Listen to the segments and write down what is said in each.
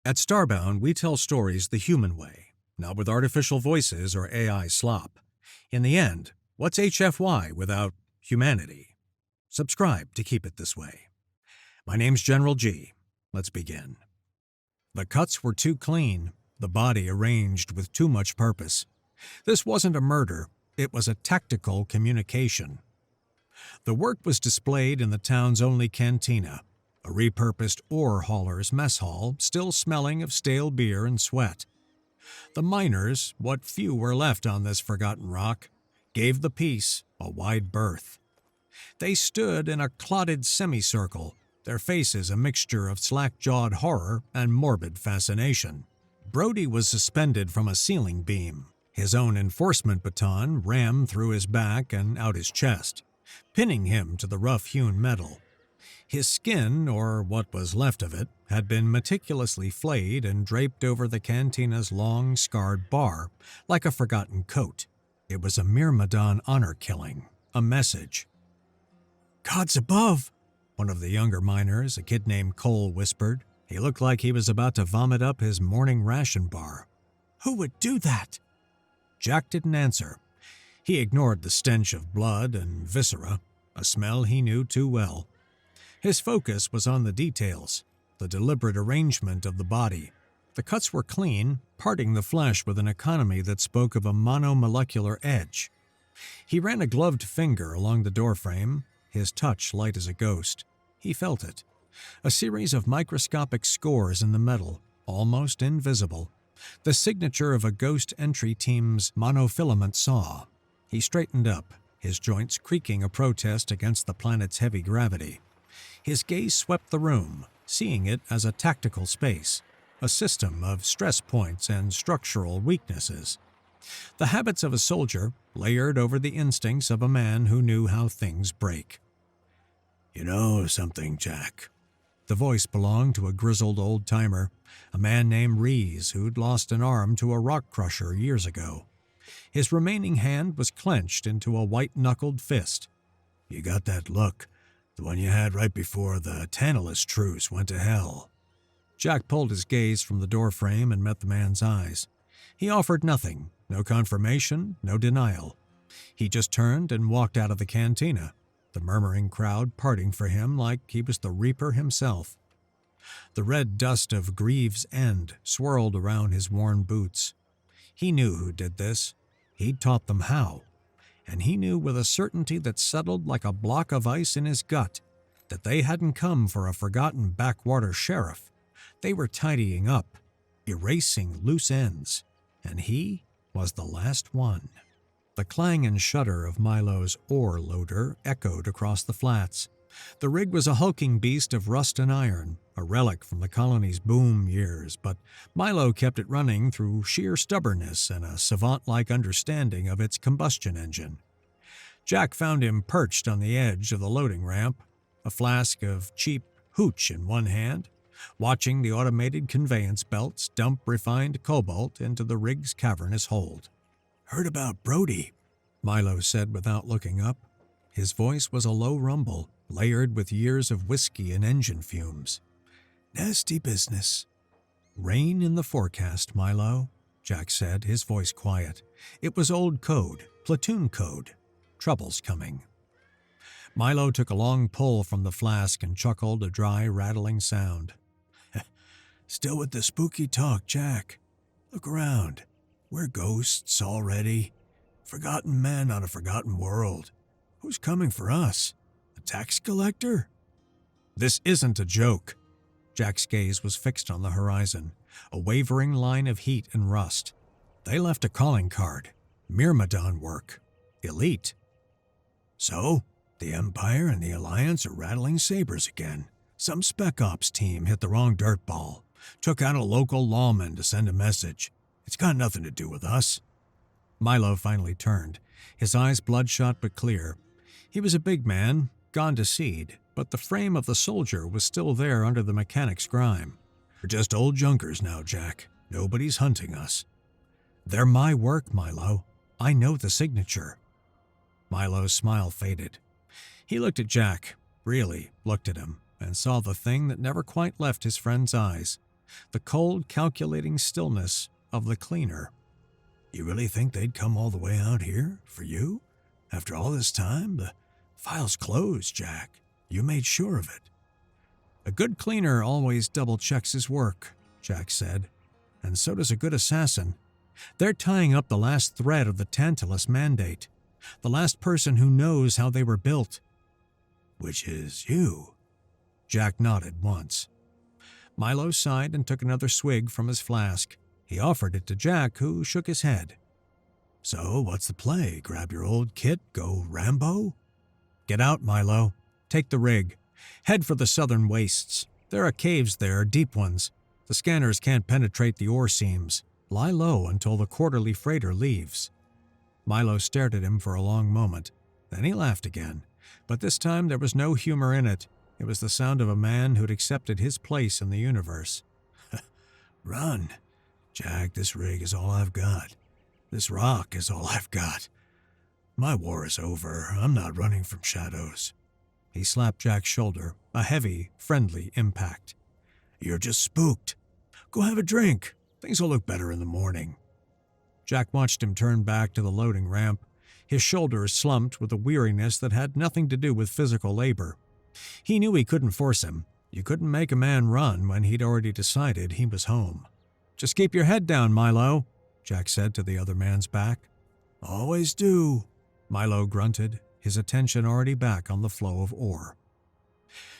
At Starbound, we tell stories the human way, not with artificial voices or AI slop. In the end, what's HFY without humanity? Subscribe to keep it this way. My name's General G. Let's begin. The cuts were too clean, the body arranged with too much purpose. This wasn't a murder, it was a tactical communication. The work was displayed in the town's only cantina, a repurposed ore hauler's mess hall still smelling of stale beer and sweat. The miners, what few were left on this forgotten rock, gave the piece a wide berth. They stood in a clotted semicircle, their faces a mixture of slack-jawed horror and morbid fascination. Brody was suspended from a ceiling beam, his own enforcement baton rammed through his back and out his chest, pinning him to the rough-hewn metal. His skin, or what was left of it, had been meticulously flayed and draped over the cantina's long, scarred bar like a forgotten coat. It was a Myrmidon honor killing, a message. "Gods above," one of the younger miners, a kid named Cole, whispered. He looked like he was about to vomit up his morning ration bar. "Who would do that?" Jack didn't answer. He ignored the stench of blood and viscera, a smell he knew too well. His focus was on the details, the deliberate arrangement of the body. The cuts were clean, parting the flesh with an economy that spoke of a monomolecular edge. He ran a gloved finger along the doorframe, his touch light as a ghost. He felt it. A series of microscopic scores in the metal, almost invisible. The signature of a ghost entry team's monofilament saw. He straightened up, his joints creaking a protest against the planet's heavy gravity. His gaze swept the room, seeing it as a tactical space, a system of stress points and structural weaknesses. The habits of a soldier layered over the instincts of a man who knew how things break. "You know something, Jack?" The voice belonged to a grizzled old-timer, a man named Rees who'd lost an arm to a rock crusher years ago. His remaining hand was clenched into a white-knuckled fist. "You got that look, the one you had right before the Tantalus truce went to hell." Jack pulled his gaze from the doorframe and met the man's eyes. He offered nothing, no confirmation, no denial. He just turned and walked out of the cantina, the murmuring crowd parting for him like he was the Reaper himself. The red dust of Greaves' End swirled around his worn boots. He knew who did this. He'd taught them how. And he knew with a certainty that settled like a block of ice in his gut that they hadn't come for a forgotten backwater sheriff. They were tidying up, erasing loose ends, and he was the last one. The clang and shudder of Milo's ore loader echoed across the flats. The rig was a hulking beast of rust and iron, a relic from the colony's boom years, but Milo kept it running through sheer stubbornness and a savant-like understanding of its combustion engine. Jack found him perched on the edge of the loading ramp, a flask of cheap hooch in one hand, watching the automated conveyance belts dump refined cobalt into the rig's cavernous hold. "Heard about Brody," Milo said without looking up. His voice was a low rumble, layered with years of whiskey and engine fumes. "Nasty business." "Rain in the forecast, Milo," Jack said, his voice quiet. It was old code, platoon code. Trouble's coming. Milo took a long pull from the flask and chuckled a dry, rattling sound. "Still with the spooky talk, Jack. Look around. We're ghosts already. Forgotten men on a forgotten world. Who's coming for us? A tax collector?" "This isn't a joke." Jack's gaze was fixed on the horizon, a wavering line of heat and rust. They left a calling card. Myrmidon work. Elite. "So, the Empire and the Alliance are rattling sabers again. Some spec ops team hit the wrong dirtball. Took out a local lawman to send a message. It's got nothing to do with us." Milo finally turned, his eyes bloodshot but clear. He was a big man, gone to seed, but the frame of the soldier was still there under the mechanic's grime. "We're just old junkers now, Jack. Nobody's hunting us." "They're my work, Milo. I know the signature." Milo's smile faded. He looked at Jack, really looked at him, and saw the thing that never quite left his friend's eyes. the cold, calculating stillness of the cleaner. "You really think they'd come all the way out here for you? After all this time? The file's closed, Jack. You made sure of it." "A good cleaner always double-checks his work," Jack said, "and so does a good assassin. They're tying up the last thread of the Tantalus mandate, the last person who knows how they were built." "Which is you." Jack nodded once. Milo sighed and took another swig from his flask. He offered it to Jack, who shook his head. "So, what's the play? Grab your old kit, go Rambo?" "Get out, Milo. Take the rig. Head for the southern wastes. There are caves there, deep ones. The scanners can't penetrate the ore seams. Lie low until the quarterly freighter leaves." Milo stared at him for a long moment. Then he laughed again, but this time there was no humor in it. It was the sound of a man who'd accepted his place in the universe. "Run. Jack, this rig is all I've got. This rock is all I've got. My war is over. I'm not running from shadows." He slapped Jack's shoulder, a heavy, friendly impact. "You're just spooked. Go have a drink. Things will look better in the morning." Jack watched him turn back to the loading ramp, his shoulders slumped with a weariness that had nothing to do with physical labor. He knew he couldn't force him. You couldn't make a man run when he'd already decided he was home. "Just keep your head down, Milo," Jack said to the other man's back. "Always do," Milo grunted, his attention already back on the flow of ore.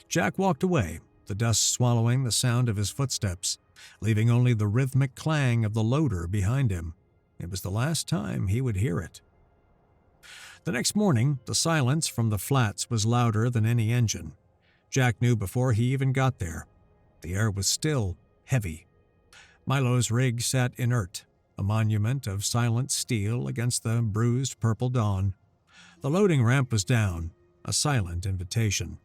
Jack walked away, the dust swallowing the sound of his footsteps, leaving only the rhythmic clang of the loader behind him. It was the last time he would hear it. The next morning, the silence from the flats was louder than any engine. Jack knew before he even got there. The air was still, heavy. Milo's rig sat inert, a monument of silent steel against the bruised purple dawn. The loading ramp was down, a silent invitation.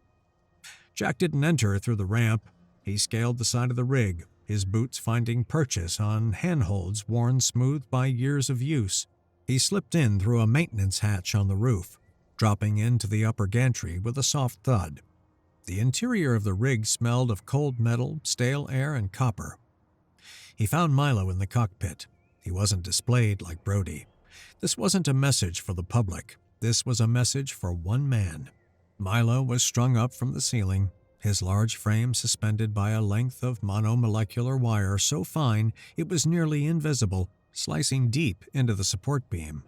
Jack didn't enter through the ramp. He scaled the side of the rig, his boots finding purchase on handholds worn smooth by years of use. He slipped in through a maintenance hatch on the roof, dropping into the upper gantry with a soft thud. The interior of the rig smelled of cold metal, stale air, and copper. He found Milo in the cockpit. He wasn't displayed like Brody. This wasn't a message for the public. This was a message for one man. Milo was strung up from the ceiling, his large frame suspended by a length of monomolecular wire so fine it was nearly invisible, slicing deep into the support beam.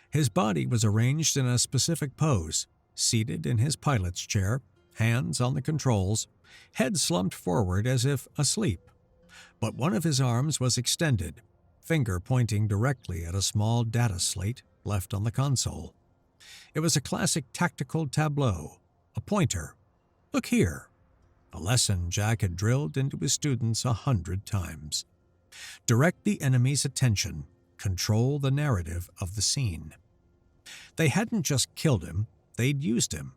His body was arranged in a specific pose, seated in his pilot's chair, hands on the controls, head slumped forward as if asleep. But one of his arms was extended, finger pointing directly at a small data slate left on the console. It was a classic tactical tableau, a pointer. Look here. A lesson Jack had drilled into his students 100 times. Direct the enemy's attention, control the narrative of the scene. They hadn't just killed him, they'd used him.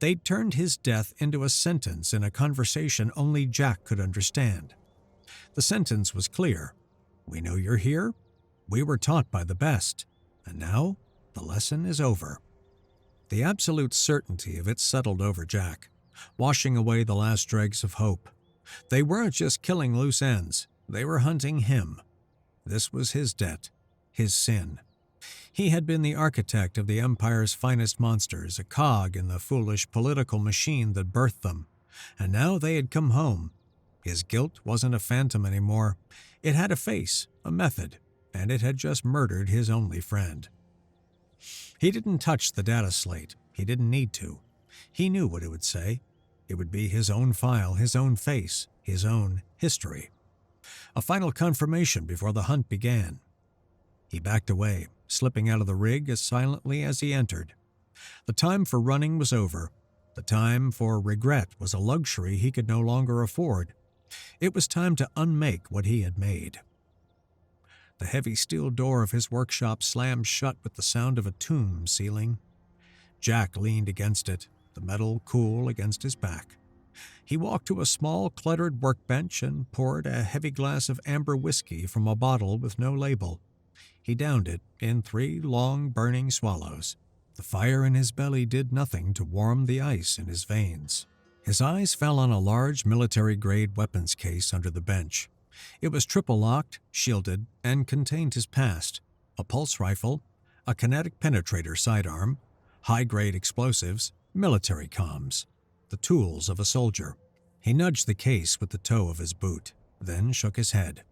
They'd turned his death into a sentence in a conversation only Jack could understand. The sentence was clear. We know you're here. We were taught by the best. And now, the lesson is over. The absolute certainty of it settled over Jack, washing away the last dregs of hope. They weren't just killing loose ends. They were hunting him. This was his debt, his sin. He had been the architect of the Empire's finest monsters, a cog in the foolish political machine that birthed them. And now they had come home. His guilt wasn't a phantom anymore. It had a face, a method, and it had just murdered his only friend. He didn't touch the data slate. He didn't need to. He knew what it would say. It would be his own file, his own face, his own history. A final confirmation before the hunt began. He backed away, slipping out of the rig as silently as he entered. The time for running was over. The time for regret was a luxury he could no longer afford. It was time to unmake what he had made. The heavy steel door of his workshop slammed shut with the sound of a tomb sealing. Jack leaned against it, the metal cool against his back. He walked to a small, cluttered workbench and poured a heavy glass of amber whiskey from a bottle with no label. He downed it in 3 long, burning swallows. The fire in his belly did nothing to warm the ice in his veins. His eyes fell on a large military-grade weapons case under the bench. It was triple-locked, shielded, and contained his past: a pulse rifle, a kinetic penetrator sidearm, high-grade explosives, military comms, the tools of a soldier. He nudged the case with the toe of his boot, then shook his head.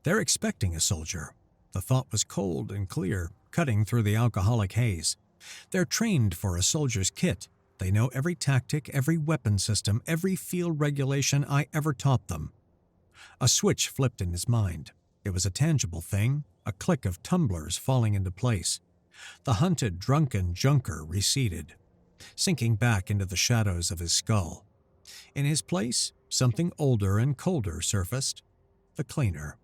They're expecting a soldier. The thought was cold and clear, cutting through the alcoholic haze. They're trained for a soldier's kit. They know every tactic, every weapon system, every field regulation I ever taught them. A switch flipped in his mind. It was a tangible thing, a click of tumblers falling into place. The hunted, drunken junker receded, sinking back into the shadows of his skull. In his place, something older and colder surfaced: the cleaner.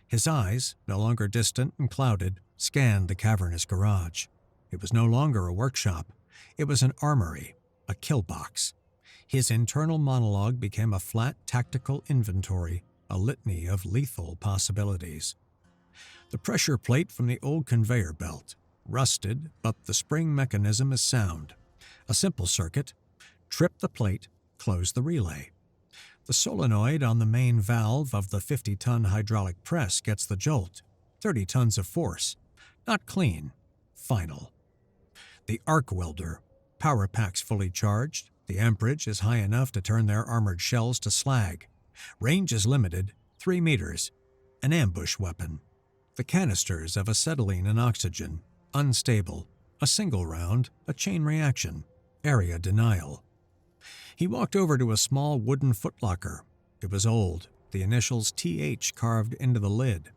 His eyes, no longer distant and clouded, scanned the cavernous garage. It was no longer a workshop. It was an armory, a kill box. His internal monologue became a flat tactical inventory, a litany of lethal possibilities. The pressure plate from the old conveyor belt, rusted, but the spring mechanism is sound. A simple circuit: trip the plate, close the relay. The solenoid on the main valve of the 50-ton hydraulic press gets the jolt. 30 tons of force. Not clean. Final. The arc welder. Power packs fully charged. The amperage is high enough to turn their armored shells to slag. Range is limited, 3 meters. An ambush weapon. The canisters of acetylene and oxygen. Unstable. A single round. A chain reaction. Area denial. He walked over to a small wooden footlocker. It was old, the initials TH carved into the lid.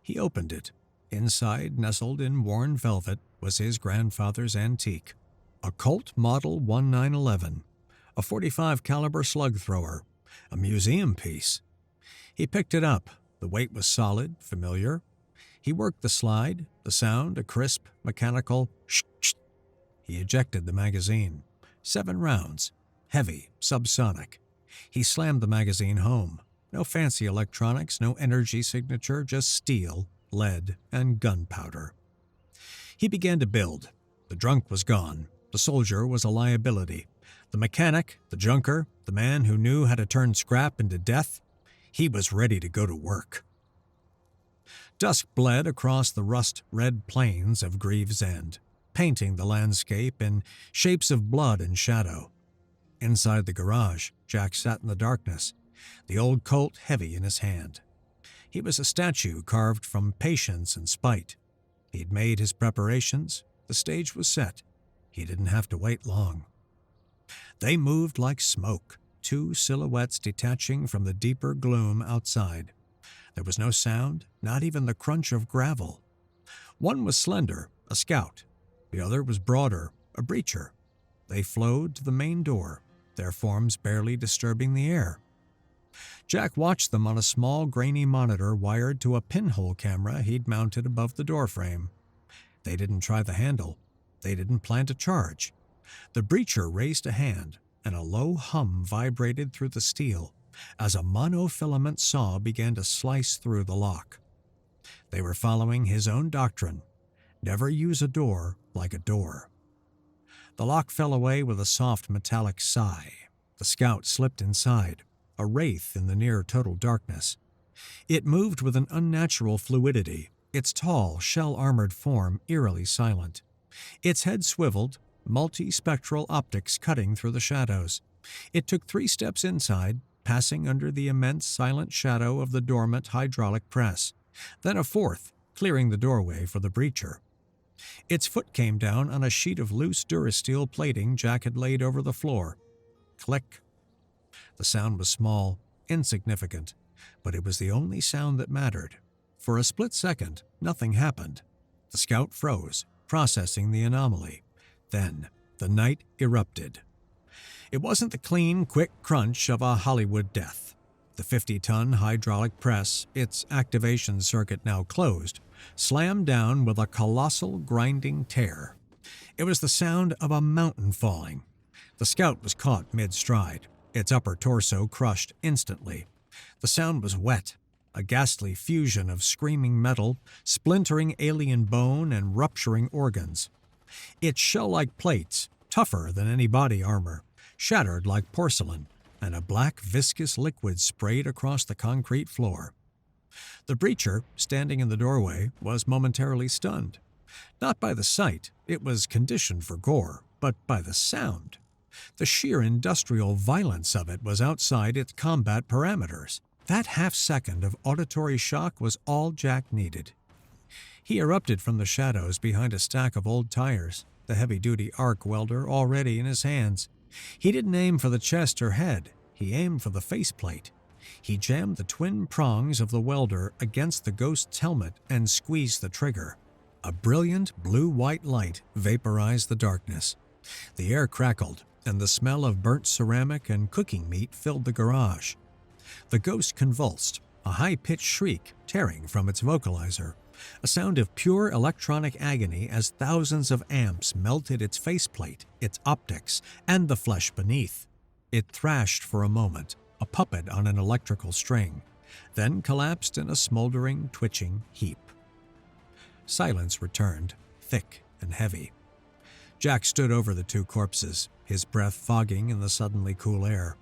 He opened it. Inside, nestled in worn velvet, was his grandfather's antique: a Colt Model 1911, a .45 caliber slug thrower, a museum piece. He picked it up. The weight was solid, familiar. He worked the slide, the sound a crisp, mechanical sh-sh. He ejected the magazine. 7 rounds. Heavy, subsonic. He slammed the magazine home. No fancy electronics, no energy signature, just steel, lead, and gunpowder. He began to build. The drunk was gone. The soldier was a liability. The mechanic, the junker, the man who knew how to turn scrap into death, he was ready to go to work. Dusk bled across the rust-red plains of Gravesend, painting the landscape in shapes of blood and shadow. Inside the garage, Jack sat in the darkness, the old Colt heavy in his hand. He was a statue carved from patience and spite. He'd made his preparations. The stage was set. He didn't have to wait long. They moved like smoke, 2 silhouettes detaching from the deeper gloom outside. There was no sound, not even the crunch of gravel. One was slender, a scout. The other was broader, a breacher. They flowed to the main door, their forms barely disturbing the air. Jack watched them on a small, grainy monitor wired to a pinhole camera he'd mounted above the doorframe. They didn't try the handle. They didn't plan to charge. The breacher raised a hand, and a low hum vibrated through the steel as a monofilament saw began to slice through the lock. They were following his own doctrine: never use a door like a door. The lock fell away with a soft metallic sigh. The scout slipped inside, a wraith in the near-total darkness. It moved with an unnatural fluidity, its tall, shell-armored form eerily silent. Its head swiveled, multi-spectral optics cutting through the shadows. It took 3 steps inside, passing under the immense silent shadow of the dormant hydraulic press, then a 4th, clearing the doorway for the breacher. Its foot came down on a sheet of loose durasteel plating Jack had laid over the floor. Click. The sound was small, insignificant, but it was the only sound that mattered. For a split second, nothing happened. The scout froze, processing the anomaly. Then, the night erupted. It wasn't the clean, quick crunch of a Hollywood death. The 50-ton hydraulic press, its activation circuit now closed, slammed down with a colossal grinding tear. It was the sound of a mountain falling. The scout was caught mid-stride, its upper torso crushed instantly. The sound was wet, a ghastly fusion of screaming metal, splintering alien bone, and rupturing organs. Its shell-like plates, tougher than any body armor, shattered like porcelain, and a black viscous liquid sprayed across the concrete floor. The breacher, standing in the doorway, was momentarily stunned. Not by the sight, it was conditioned for gore, but by the sound. The sheer industrial violence of it was outside its combat parameters. That half-second of auditory shock was all Jack needed. He erupted from the shadows behind a stack of old tires, the heavy-duty arc welder already in his hands. He didn't aim for the chest or head. He aimed for the faceplate. He jammed the twin prongs of the welder against the ghost's helmet and squeezed the trigger. A brilliant blue-white light vaporized the darkness. The air crackled, and the smell of burnt ceramic and cooking meat filled the garage. The ghost convulsed, a high-pitched shriek tearing from its vocalizer, a sound of pure electronic agony as thousands of amps melted its faceplate, its optics, and the flesh beneath. It thrashed for a moment, a puppet on an electrical string, then collapsed in a smoldering, twitching heap. Silence returned, thick and heavy. Jack stood over the two corpses, his breath fogging in the suddenly cool air.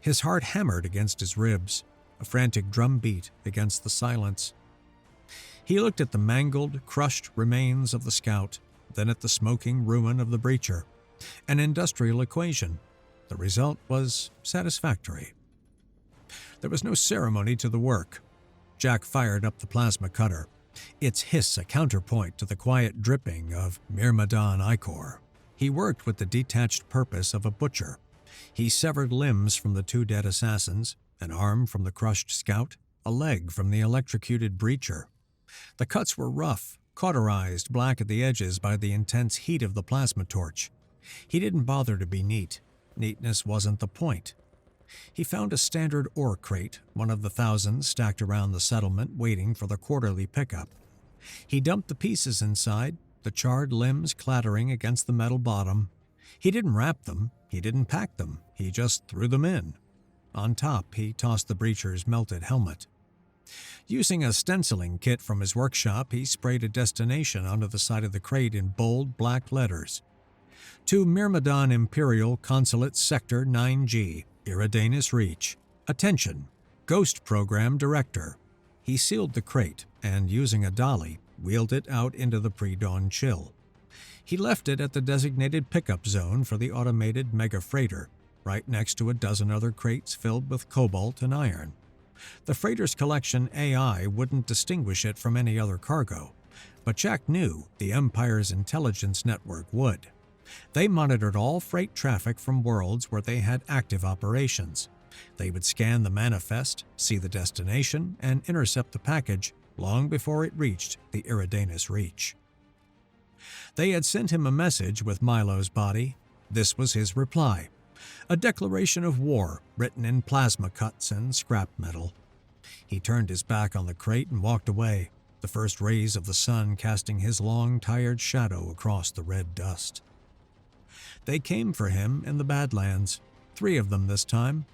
His heart hammered against his ribs, a frantic drum beat against the silence. He looked at the mangled, crushed remains of the scout, then at the smoking ruin of the breacher. An industrial equation. The result was satisfactory. There was no ceremony to the work. Jack fired up the plasma cutter, its hiss a counterpoint to the quiet dripping of Myrmidon ichor. He worked with the detached purpose of a butcher. He severed limbs from the two dead assassins, an arm from the crushed scout, a leg from the electrocuted breacher. The cuts were rough, cauterized black at the edges by the intense heat of the plasma torch. He didn't bother to be neat. Neatness wasn't the point. He found a standard ore crate, one of the thousands stacked around the settlement waiting for the quarterly pickup. He dumped the pieces inside, the charred limbs clattering against the metal bottom. He didn't wrap them, he didn't pack them, he just threw them in. On top, he tossed the breacher's melted helmet. Using a stenciling kit from his workshop, he sprayed a destination onto the side of the crate in bold black letters. To Myrmidon Imperial Consulate Sector 9G, Eridanus Reach. Attention, Ghost Program Director. He sealed the crate and, using a dolly, wheeled it out into the pre-dawn chill. He left it at the designated pickup zone for the automated mega freighter, right next to a dozen other crates filled with cobalt and iron. The freighter's collection AI wouldn't distinguish it from any other cargo, but Jack knew the Empire's intelligence network would. They monitored all freight traffic from worlds where they had active operations. They would scan the manifest, see the destination, and intercept the package long before it reached the Eridanus Reach. They had sent him a message with Milo's body. This was his reply, a declaration of war written in plasma cuts and scrap metal. He turned his back on the crate and walked away, the first rays of the sun casting his long, tired shadow across the red dust. They came for him in the Badlands, 3 of them this time.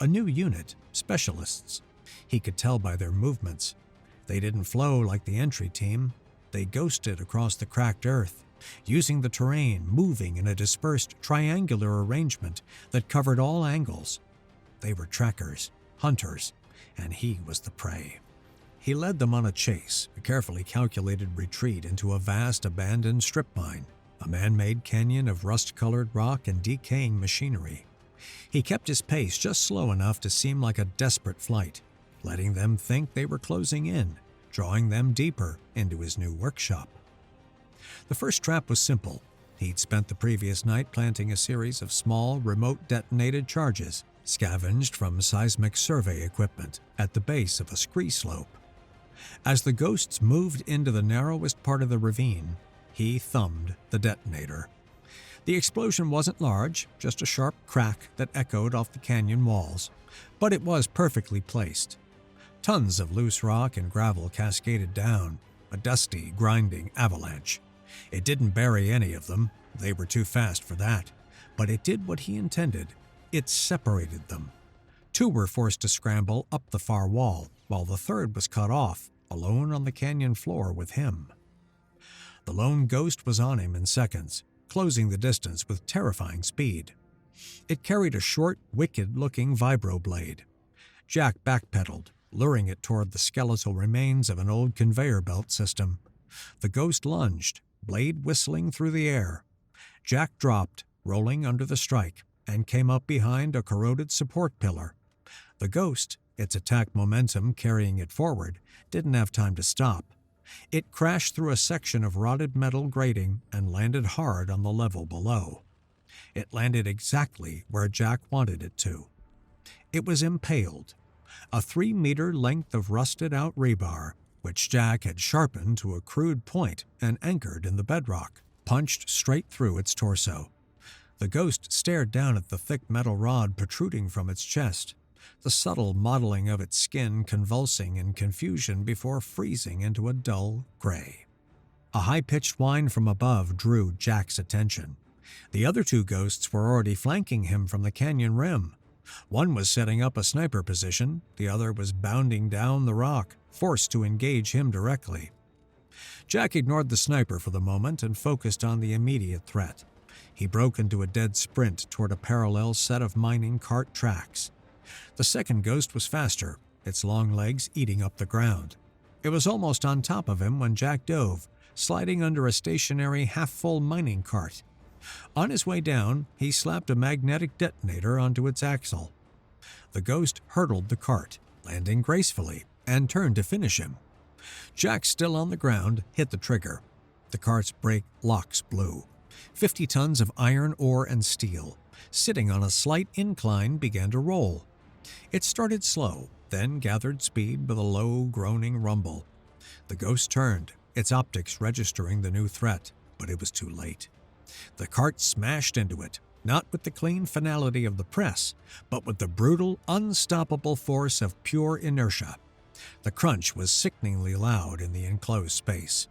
A new unit, specialists. He could tell by their movements. They didn't flow like the entry team. They ghosted across the cracked earth, using the terrain, moving in a dispersed triangular arrangement that covered all angles. They were trackers, hunters, and he was the prey. He led them on a chase, a carefully calculated retreat into a vast abandoned strip mine, a man-made canyon of rust-colored rock and decaying machinery. He kept his pace just slow enough to seem like a desperate flight, letting them think they were closing in, drawing them deeper into his new workshop. The first trap was simple. He'd spent the previous night planting a series of small, remote-detonated charges, scavenged from seismic survey equipment, at the base of a scree slope. As the ghosts moved into the narrowest part of the ravine, he thumbed the detonator. The explosion wasn't large, just a sharp crack that echoed off the canyon walls, but it was perfectly placed. Tons of loose rock and gravel cascaded down, a dusty, grinding avalanche. It didn't bury any of them, they were too fast for that, but it did what he intended. It separated them. 2 were forced to scramble up the far wall, while the third was cut off, alone on the canyon floor with him. The lone ghost was on him in seconds, closing the distance with terrifying speed. It carried a short, wicked-looking vibroblade. Jack backpedaled, luring it toward the skeletal remains of an old conveyor belt system. The ghost lunged, blade whistling through the air. Jack dropped, rolling under the strike, and came up behind a corroded support pillar. The ghost, its attack momentum carrying it forward, didn't have time to stop. It crashed through a section of rotted metal grating and landed hard on the level below. It landed exactly where Jack wanted it to. It was impaled. A 3-meter length of rusted-out rebar, which Jack had sharpened to a crude point and anchored in the bedrock, punched straight through its torso. The ghost stared down at the thick metal rod protruding from its chest, the subtle modeling of its skin convulsing in confusion before freezing into a dull gray. A high-pitched whine from above drew Jack's attention. The other 2 ghosts were already flanking him from the canyon rim. One was setting up a sniper position, the other was bounding down the rock, forced to engage him directly. Jack ignored the sniper for the moment and focused on the immediate threat. He broke into a dead sprint toward a parallel set of mining cart tracks. The second ghost was faster, its long legs eating up the ground. It was almost on top of him when Jack dove, sliding under a stationary half-full mining cart. On his way down, he slapped a magnetic detonator onto its axle. The ghost hurdled the cart, landing gracefully, and turned to finish him. Jack, still on the ground, hit the trigger. The cart's brake locks blew. 50 tons of iron ore and steel, sitting on a slight incline, began to roll. It started slow, then gathered speed with a low, groaning rumble. The ghost turned, its optics registering the new threat, but it was too late. The cart smashed into it, not with the clean finality of the press, but with the brutal, unstoppable force of pure inertia. The crunch was sickeningly loud in the enclosed space.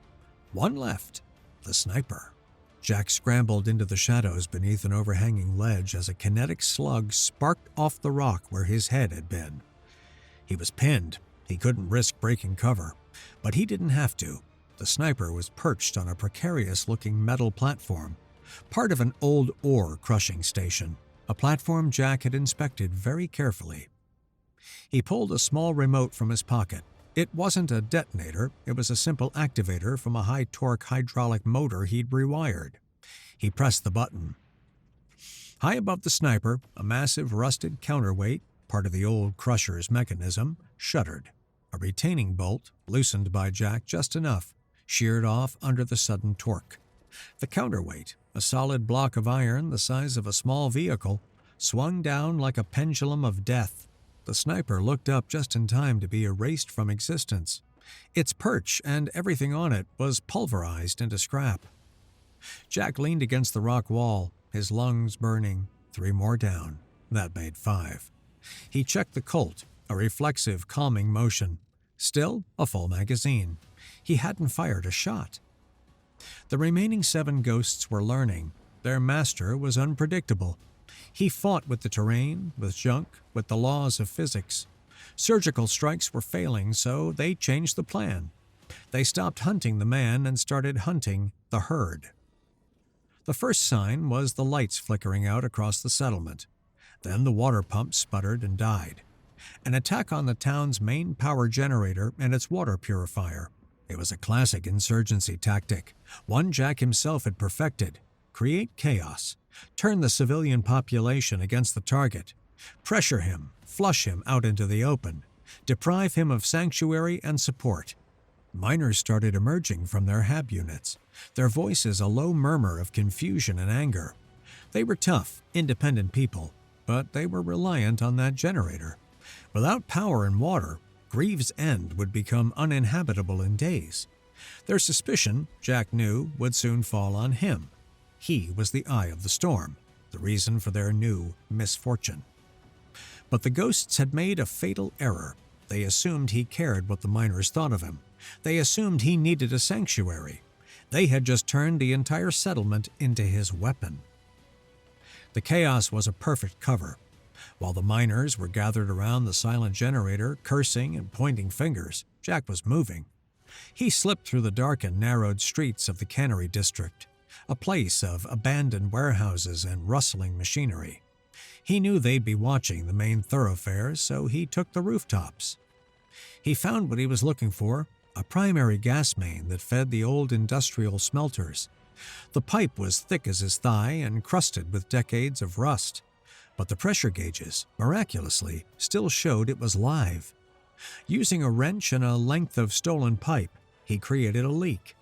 One left, the sniper. Jack scrambled into the shadows beneath an overhanging ledge as a kinetic slug sparked off the rock where his head had been. He was pinned. He couldn't risk breaking cover, but he didn't have to. The sniper was perched on a precarious-looking metal platform, part of an old ore crushing station, a platform Jack had inspected very carefully. He pulled a small remote from his pocket. It wasn't a detonator, it was a simple activator from a high-torque hydraulic motor he'd rewired. He pressed the button. High above the sniper, a massive rusted counterweight, part of the old crusher's mechanism, shuddered. A retaining bolt, loosened by Jack just enough, sheared off under the sudden torque. The counterweight, a solid block of iron the size of a small vehicle, swung down like a pendulum of death. The sniper looked up just in time to be erased from existence. Its perch and everything on it was pulverized into scrap. Jack leaned against the rock wall, his lungs burning. 3 more down. That made 5. He checked the Colt, a reflexive, calming motion. Still a full magazine. He hadn't fired a shot. The remaining 7 ghosts were learning. Their master was unpredictable. He fought with the terrain, with junk, with the laws of physics. Surgical strikes were failing, so they changed the plan. They stopped hunting the man and started hunting the herd. The first sign was the lights flickering out across the settlement. Then the water pump sputtered and died. An attack on the town's main power generator and its water purifier. It was a classic insurgency tactic, one Jack himself had perfected. Create chaos. Turn the civilian population against the target. Pressure him, flush him out into the open. Deprive him of sanctuary and support. Miners started emerging from their hab units, their voices a low murmur of confusion and anger. They were tough, independent people, but they were reliant on that generator. Without power and water, Greaves' End would become uninhabitable in days. Their suspicion, Jack knew, would soon fall on him. He was the eye of the storm, the reason for their new misfortune. But the ghosts had made a fatal error. They assumed he cared what the miners thought of him. They assumed he needed a sanctuary. They had just turned the entire settlement into his weapon. The chaos was a perfect cover. While the miners were gathered around the silent generator, cursing and pointing fingers, Jack was moving. He slipped through the dark and narrowed streets of the cannery district, a place of abandoned warehouses and rustling machinery. He knew they'd be watching the main thoroughfares, so he took the rooftops. He found what he was looking for, a primary gas main that fed the old industrial smelters. The pipe was thick as his thigh and crusted with decades of rust, but the pressure gauges, miraculously, still showed it was live. Using a wrench and a length of stolen pipe, he created a leak,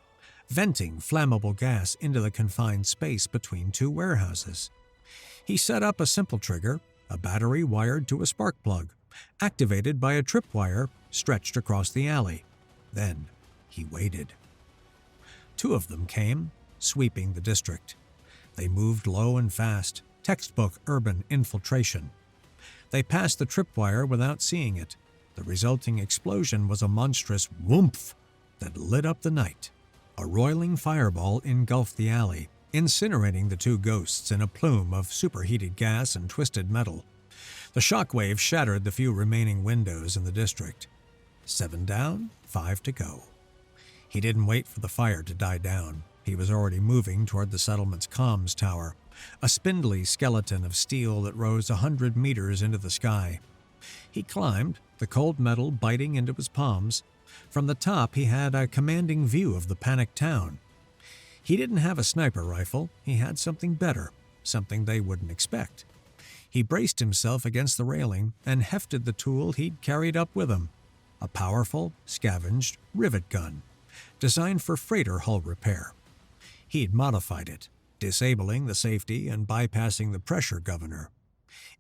venting flammable gas into the confined space between two warehouses. He set up a simple trigger, a battery wired to a spark plug, activated by a tripwire stretched across the alley. Then he waited. Two of them came, sweeping the district. They moved low and fast, textbook urban infiltration. They passed the tripwire without seeing it. The resulting explosion was a monstrous whoomph that lit up the night. A roiling fireball engulfed the alley, incinerating the two ghosts in a plume of superheated gas and twisted metal. The shockwave shattered the few remaining windows in the district. 7 down, 5 to go. He didn't wait for the fire to die down. He was already moving toward the settlement's comms tower, a spindly skeleton of steel that rose 100 meters into the sky. He climbed, the cold metal biting into his palms. From the top, he had a commanding view of the panicked town. He didn't have a sniper rifle. He had something better, something they wouldn't expect. He braced himself against the railing and hefted the tool he'd carried up with him, a powerful, scavenged rivet gun, designed for freighter hull repair. He'd modified it, disabling the safety and bypassing the pressure governor.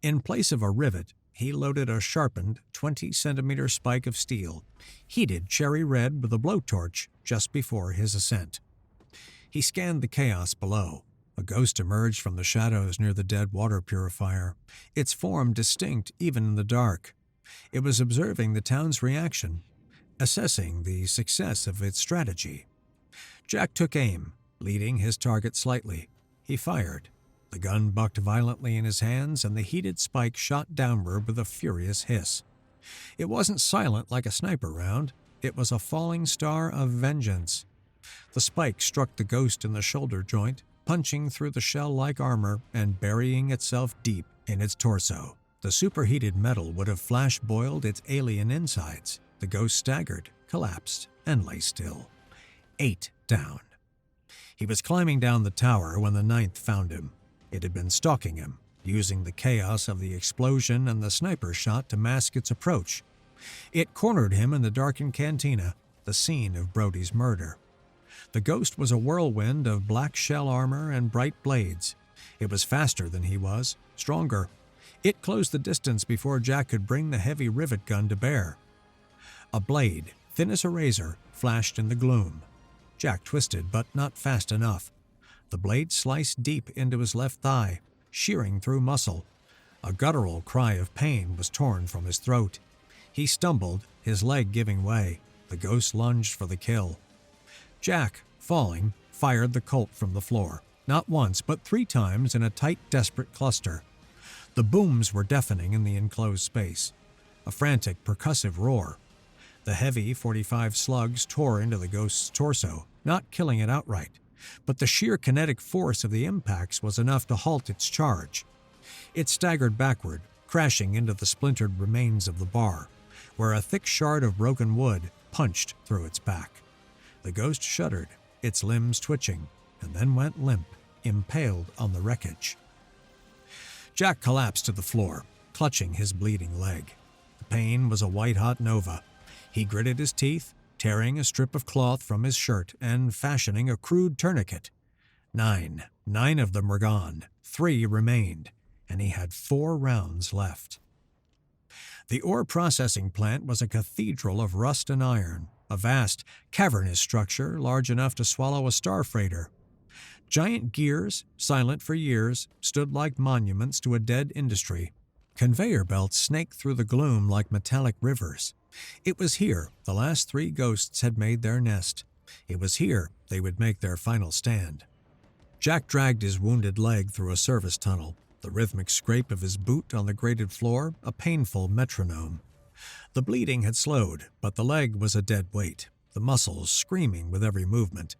In place of a rivet, he loaded a sharpened 20-centimeter spike of steel, heated cherry red with a blowtorch just before his ascent. He scanned the chaos below. A ghost emerged from the shadows near the dead water purifier, its form distinct even in the dark. It was observing the town's reaction, assessing the success of its strategy. Jack took aim, leading his target slightly. He fired. The gun bucked violently in his hands, and the heated spike shot downward with a furious hiss. It wasn't silent like a sniper round. It was a falling star of vengeance. The spike struck the ghost in the shoulder joint, punching through the shell-like armor and burying itself deep in its torso. The superheated metal would have flash-boiled its alien insides. The ghost staggered, collapsed, and lay still. 8 down. He was climbing down the tower when the ninth found him. It had been stalking him, using the chaos of the explosion and the sniper shot to mask its approach. It cornered him in the darkened cantina, the scene of Brody's murder. The ghost was a whirlwind of black shell armor and bright blades. It was faster than he was, stronger. It closed the distance before Jack could bring the heavy rivet gun to bear. A blade, thin as a razor, flashed in the gloom. Jack twisted, but not fast enough. The blade sliced deep into his left thigh, shearing through muscle. A guttural cry of pain was torn from his throat. He stumbled, his leg giving way. The ghost lunged for the kill. Jack, falling, fired the Colt from the floor, not once but 3 times in a tight, desperate cluster. The booms were deafening in the enclosed space. A frantic, percussive roar. The heavy .45 slugs tore into the ghost's torso, not killing it outright, but the sheer kinetic force of the impacts was enough to halt its charge. It staggered backward, crashing into the splintered remains of the bar, where a thick shard of broken wood punched through its back. The ghost shuddered, its limbs twitching, and then went limp, impaled on the wreckage. Jack collapsed to the floor, clutching his bleeding leg. The pain was a white-hot nova. He gritted his teeth, tearing a strip of cloth from his shirt and fashioning a crude tourniquet. 9 of them were gone. 3 remained, and he had 4 rounds left. The ore processing plant was a cathedral of rust and iron, a vast, cavernous structure large enough to swallow a star freighter. Giant gears, silent for years, stood like monuments to a dead industry. Conveyor belts snaked through the gloom like metallic rivers. It was here the last 3 ghosts had made their nest. It was here they would make their final stand. Jack dragged his wounded leg through a service tunnel, the rhythmic scrape of his boot on the grated floor a painful metronome. The bleeding had slowed, but the leg was a dead weight, the muscles screaming with every movement.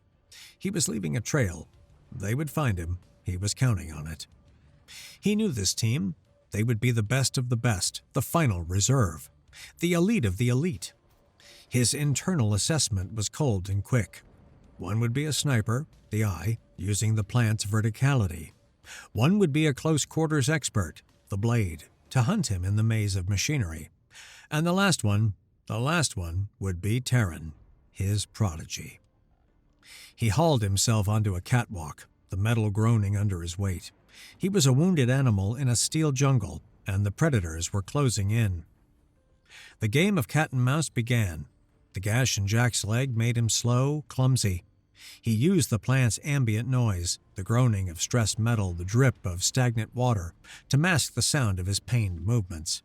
He was leaving a trail. They would find him. He was counting on it. He knew this team. They would be the best of the best, the final reserve, the elite of the elite. His internal assessment was cold and quick. One would be a sniper, the eye, using the plant's verticality. One would be a close-quarters expert, the blade, to hunt him in the maze of machinery. And the last one would be Terran, his prodigy. He hauled himself onto a catwalk, the metal groaning under his weight. He was a wounded animal in a steel jungle, and the predators were closing in. The game of cat and mouse began. The gash in Jack's leg made him slow, clumsy. He used the plant's ambient noise, the groaning of stressed metal, the drip of stagnant water, to mask the sound of his pained movements.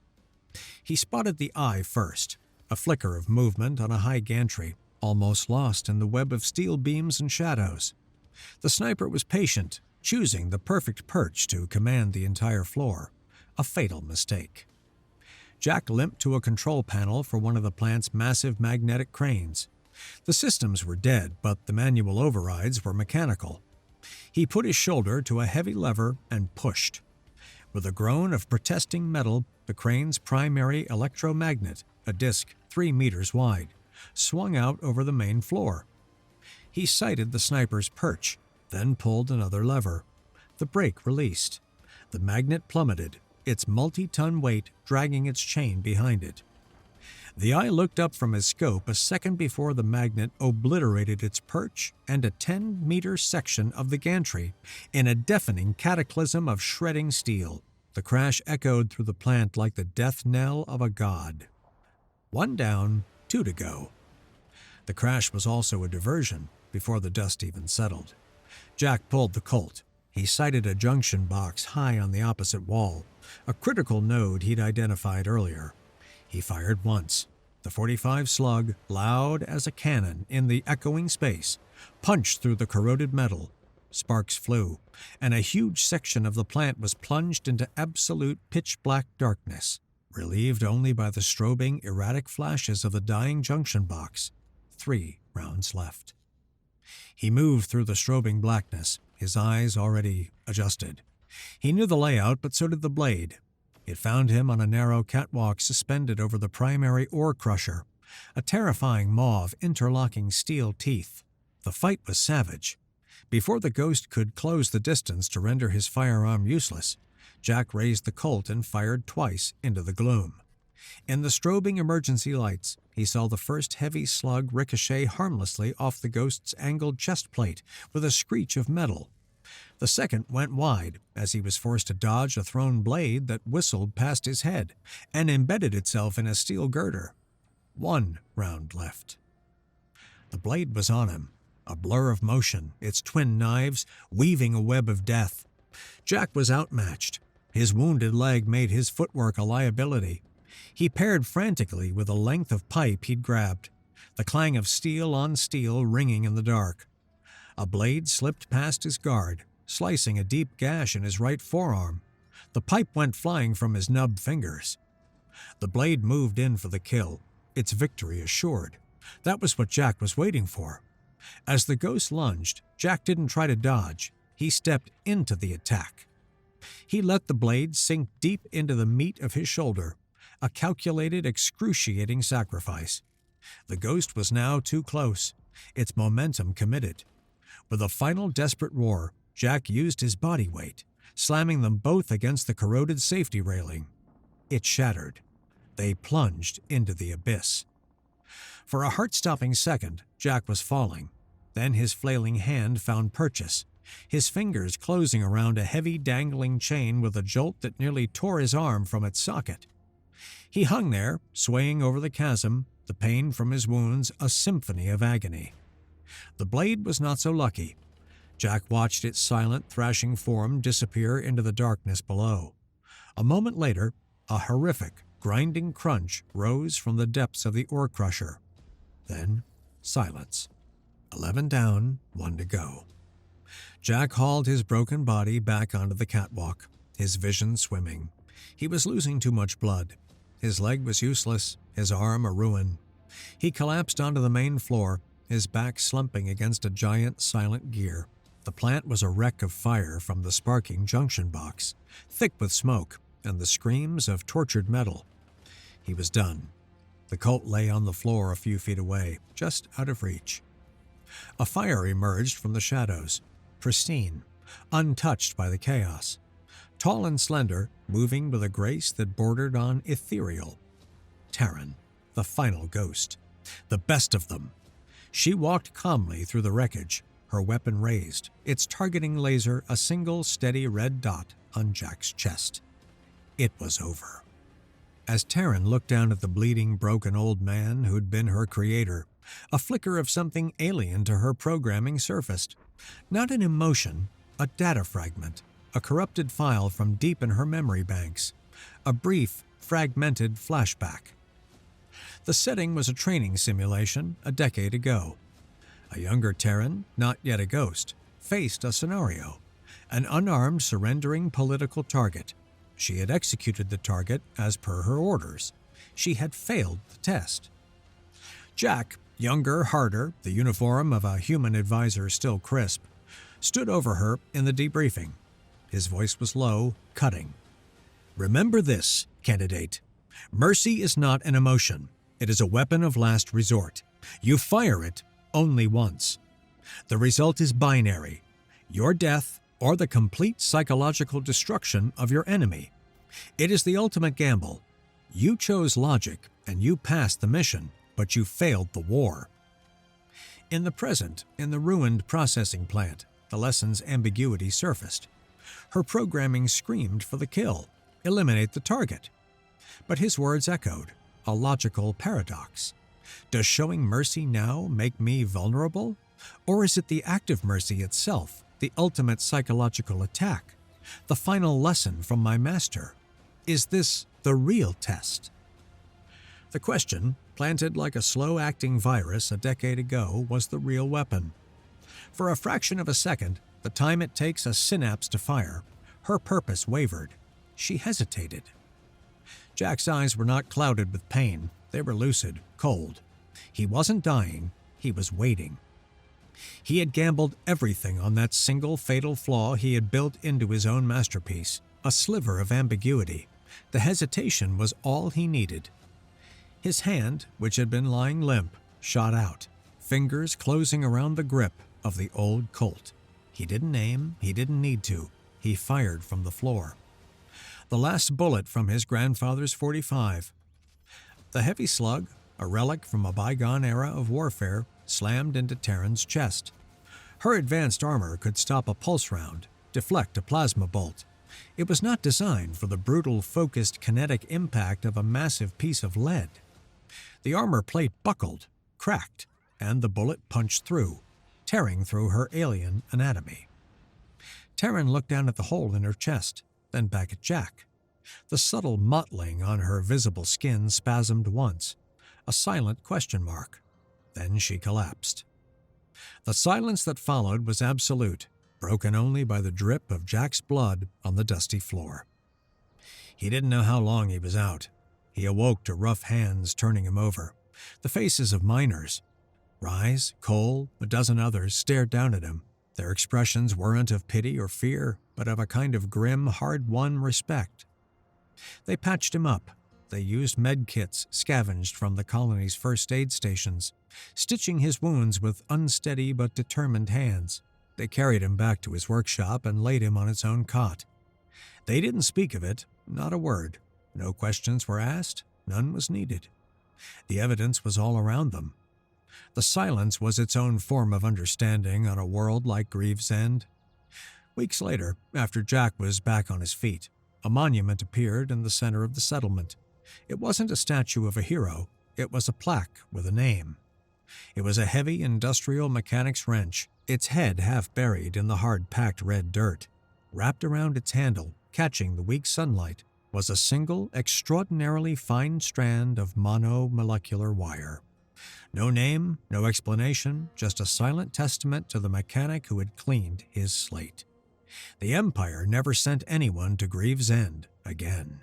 He spotted the eye first, a flicker of movement on a high gantry, almost lost in the web of steel beams and shadows. The sniper was patient, choosing the perfect perch to command the entire floor, a fatal mistake. Jack limped to a control panel for one of the plant's massive magnetic cranes. The systems were dead, but the manual overrides were mechanical. He put his shoulder to a heavy lever and pushed. With a groan of protesting metal, the crane's primary electromagnet, a disc 3 meters wide, swung out over the main floor. He sighted the sniper's perch, then pulled another lever. The brake released. The magnet plummeted, its multi-ton weight dragging its chain behind it. The eye looked up from his scope a second before the magnet obliterated its perch and a 10-meter section of the gantry in a deafening cataclysm of shredding steel. The crash echoed through the plant like the death knell of a god. 1 down, 2 to go. The crash was also a diversion before the dust even settled. Jack pulled the Colt. He sighted a junction box high on the opposite wall, a critical node he'd identified earlier. He fired once. The .45 slug, loud as a cannon in the echoing space, punched through the corroded metal. Sparks flew, and a huge section of the plant was plunged into absolute pitch-black darkness, relieved only by the strobing, erratic flashes of the dying junction box. 3 rounds left. He moved through the strobing blackness, his eyes already adjusted. He knew the layout, but so did the blade. It found him on a narrow catwalk suspended over the primary ore crusher, a terrifying maw of interlocking steel teeth. The fight was savage. Before the ghost could close the distance to render his firearm useless, Jack raised the Colt and fired twice into the gloom. In the strobing emergency lights, he saw the first heavy slug ricochet harmlessly off the ghost's angled chest plate with a screech of metal. The second went wide as he was forced to dodge a thrown blade that whistled past his head and embedded itself in a steel girder. 1 round left. The blade was on him, a blur of motion, its twin knives weaving a web of death. Jack was outmatched. His wounded leg made his footwork a liability. He paired frantically with a length of pipe he'd grabbed, the clang of steel on steel ringing in the dark. A blade slipped past his guard, slicing a deep gash in his right forearm. The pipe went flying from his nubbed fingers. The blade moved in for the kill, its victory assured. That was what Jack was waiting for. As the ghost lunged, Jack didn't try to dodge. He stepped into the attack. He let the blade sink deep into the meat of his shoulder, a calculated, excruciating sacrifice. The ghost was now too close, its momentum committed. With a final desperate roar, Jack used his body weight, slamming them both against the corroded safety railing. It shattered. They plunged into the abyss. For a heart-stopping second, Jack was falling. Then his flailing hand found purchase, his fingers closing around a heavy dangling chain with a jolt that nearly tore his arm from its socket. He hung there, swaying over the chasm, the pain from his wounds a symphony of agony. The blade was not so lucky. Jack watched its silent, thrashing form disappear into the darkness below. A moment later, a horrific, grinding crunch rose from the depths of the ore crusher. Then, silence. 11 down, 1 to go. Jack hauled his broken body back onto the catwalk, his vision swimming. He was losing too much blood. His leg was useless, his arm a ruin. He collapsed onto the main floor, his back slumping against a giant silent gear. The plant was a wreck of fire from the sparking junction box, thick with smoke, and the screams of tortured metal. He was done. The cult lay on the floor a few feet away, just out of reach. A fire emerged from the shadows, pristine, untouched by the chaos. Tall and slender, moving with a grace that bordered on ethereal. Terran, the final ghost. The best of them. She walked calmly through the wreckage, her weapon raised, its targeting laser a single steady red dot on Jack's chest. It was over. As Terran looked down at the bleeding, broken old man who'd been her creator, a flicker of something alien to her programming surfaced. Not an emotion, a data fragment, a corrupted file from deep in her memory banks, a brief, fragmented flashback. The setting was a training simulation a decade ago. A younger Terran, not yet a ghost, faced a scenario, an unarmed, surrendering political target. She had executed the target as per her orders. She had failed the test. Jack, younger, harder, the uniform of a human advisor still crisp, stood over her in the debriefing. His voice was low, cutting. "Remember this, candidate. Mercy is not an emotion. It is a weapon of last resort. You fire it only once. The result is binary: your death or the complete psychological destruction of your enemy. It is the ultimate gamble. You chose logic and you passed the mission, but you failed the war." In the present, in the ruined processing plant, the lesson's ambiguity surfaced. Her programming screamed for the kill, eliminate the target. But his words echoed, a logical paradox. Does showing mercy now make me vulnerable? Or is it the act of mercy itself, the ultimate psychological attack, the final lesson from my master? Is this the real test? The question, planted like a slow-acting virus a decade ago, was the real weapon. For a fraction of a second, the time it takes a synapse to fire, her purpose wavered. She hesitated. Jack's eyes were not clouded with pain. They were lucid, cold. He wasn't dying. He was waiting. He had gambled everything on that single fatal flaw he had built into his own masterpiece, a sliver of ambiguity. The hesitation was all he needed. His hand, which had been lying limp, shot out, fingers closing around the grip of the old Colt. He didn't aim, he didn't need to. He fired from the floor. The last bullet from his grandfather's .45. The heavy slug, a relic from a bygone era of warfare, slammed into Terran's chest. Her advanced armor could stop a pulse round, deflect a plasma bolt. It was not designed for the brutal, focused kinetic impact of a massive piece of lead. The armor plate buckled, cracked, and the bullet punched through, tearing through her alien anatomy. Terran looked down at the hole in her chest, then back at Jack. The subtle mottling on her visible skin spasmed once, a silent question mark. Then she collapsed. The silence that followed was absolute, broken only by the drip of Jack's blood on the dusty floor. He didn't know how long he was out. He awoke to rough hands turning him over. The faces of miners. Rise, Cole, a dozen others stared down at him. Their expressions weren't of pity or fear, but of a kind of grim, hard-won respect. They patched him up. They used med kits scavenged from the colony's first aid stations, stitching his wounds with unsteady but determined hands. They carried him back to his workshop and laid him on its own cot. They didn't speak of it, not a word. No questions were asked, none was needed. The evidence was all around them. The silence was its own form of understanding on a world like Gravesend. Weeks later, after Jack was back on his feet, a monument appeared in the center of the settlement. It wasn't a statue of a hero, it was a plaque with a name. It was a heavy industrial mechanic's wrench, its head half buried in the hard-packed red dirt. Wrapped around its handle, catching the weak sunlight, was a single, extraordinarily fine strand of monomolecular wire. No name, no explanation, just a silent testament to the mechanic who had cleaned his slate. The Empire never sent anyone to Gravesend again.